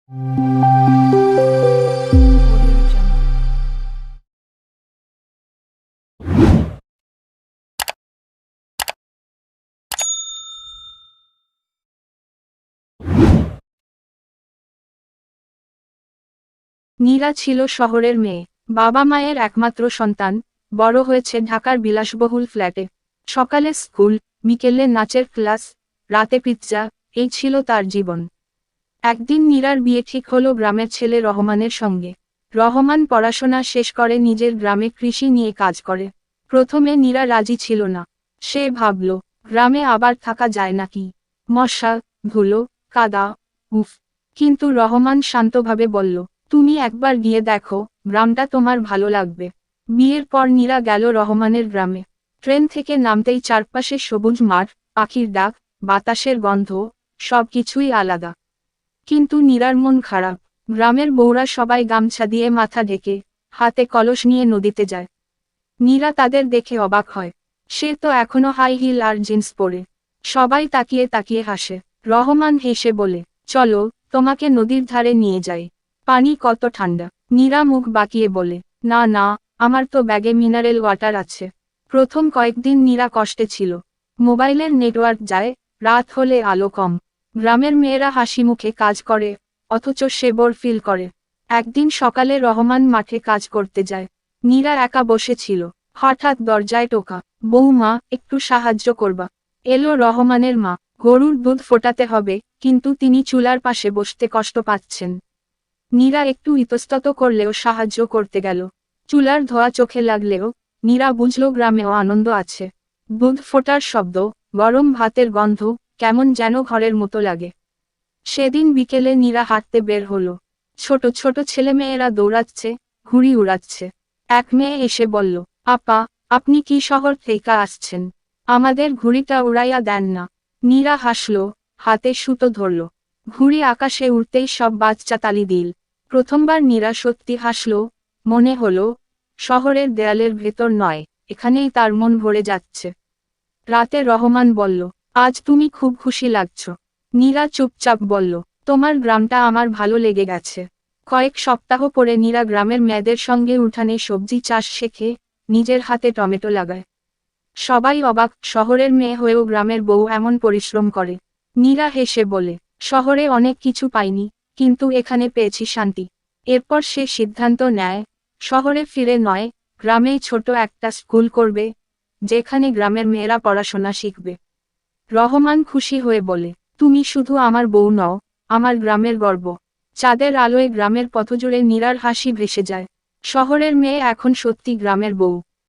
নীরা ছিল শহরের মেয়ে, বাবা মায়ের একমাত্র সন্তান, বড় হয়েছে ঢাকার বিলাসবহুল ফ্ল্যাটে। সকালে স্কুল, বিকেলে নাচের ক্লাস, রাতে পিৎজা, এই ছিল তার জীবন। একদিন নীরার বিয়ে ঠিক হলো গ্রামের ছেলে রহমানের সঙ্গে। রহমান পড়াশোনা শেষ করে নিজের গ্রামে কৃষি নিয়ে কাজ করে। প্রথমে নীরা রাজি ছিল না। সে ভাবল, গ্রামে আবার থাকা যায় নাকি, মশা, ধুলো, কাদা, উফ। কিন্তু রহমান শান্তভাবে বলল, তুমি একবার গিয়ে দেখো, গ্রামটা তোমার ভালো লাগবে। বিয়ের পর নীরা গেল রহমানের গ্রামে। ট্রেন থেকে নামতেই চারপাশে সবুজ মাঠ, পাখির ডাক, বাতাসের গন্ধ, সবকিছুই আলাদা। কিন্তু নীরার মন খারাপ। গ্রামের বউরা সবাই গামছা দিয়ে মাথা ঢেকে, হাতে কলস নিয়ে নদীতে যায়। নীরা তাদের দেখে অবাক হয়। সে তো এখনো হাই হিল আর জিন্স পরে। সবাই তাকিয়ে তাকিয়ে হাসে। রহমান হেসে বলে, চলো, তোমাকে নদীর ধারে নিয়ে যাই। পানি কত ঠান্ডা। নীরা মুখ বাঁকিয়ে বলে, না না, আমার তো ব্যাগে মিনারেল ওয়াটার আছে। প্রথম কয়েকদিন নীরা কষ্টে ছিল। মোবাইলের নেটওয়ার্ক যায়, রাত হলে আলো কম। গ্রামের মেয়েরা হাসি মুখে কাজ করে, অথচ সে বোর ফিল করে। একদিন সকালে রহমান মাঠে কাজ করতে যায়। নীরা একা বসেছিল। হঠাৎ দরজায় টোকা। বৌমা, একটু সাহায্য করবা। এলো রহমানের মা। গরুর দুধ ফোটাতে হবে, কিন্তু তিনি চুলার পাশে বসতে কষ্ট পাচ্ছেন। নীরা একটু ইতস্তত করলেও সাহায্য করতে গেল। চুলার ধোয়া চোখে লাগলেও নীরা বুঝল গ্রামেও আনন্দ আছে। দুধ ফোটার শব্দ, গরম ভাতের গন্ধ, কেমন যেন ঘরের মতো লাগে। সেদিন বিকেলে নীরা হাঁটতে বের হলো। ছোট ছোট ছেলেমেয়েরা দৌড়াচ্ছে, ঘুড়ি উড়াচ্ছে। এক মেয়ে এসে বলল, আপা, আপনি কি শহর থেকে আসছেন? আমাদের ঘুড়িটা উড়াইয়া দেন না। নীরা হাসল, হাতে সুতো ধরল। ঘুড়ি আকাশে উড়তেই সব বাচ্চা তালি দিল। প্রথমবার নীরা সত্যি হাসল। মনে হলো, শহরের দেয়ালের ভেতর নয়, এখানেই তার মন ভরে যাচ্ছে। রাতে রহমান বলল, আজ তুমি খুব খুশি লাগছ। নীরা চুপচাপ বলল, তোমার গ্রামটা আমার ভালো লেগে গেছে। কয়েক সপ্তাহ পরে নীরা গ্রামের মেয়েদের সঙ্গে উঠানে সবজি চাষ শেখে, নিজের হাতে টমেটো লাগায়। সবাই অবাক, শহরের মেয়ে হয়েও গ্রামের বউ এমন পরিশ্রম করে। নীরা হেসে বলে, শহরে অনেক কিছু পাইনি, কিন্তু এখানে পেয়েছি শান্তি। এরপর সে সিদ্ধান্ত নেয়, শহরে ফিরে নয়, গ্রামেই ছোট একটা স্কুল করবে, যেখানে গ্রামের মেয়েরা পড়াশোনা শিখবে। রহমান খুশি হয়ে বলে, তুমি শুধু আমার বউ নও, আমার গ্রামের গর্ব। চাঁদের আলোয় গ্রামের পথজুড়ে নীরার হাসি ভেসে যায়। শহরের মেয়ে এখন সত্যি গ্রামের বউ।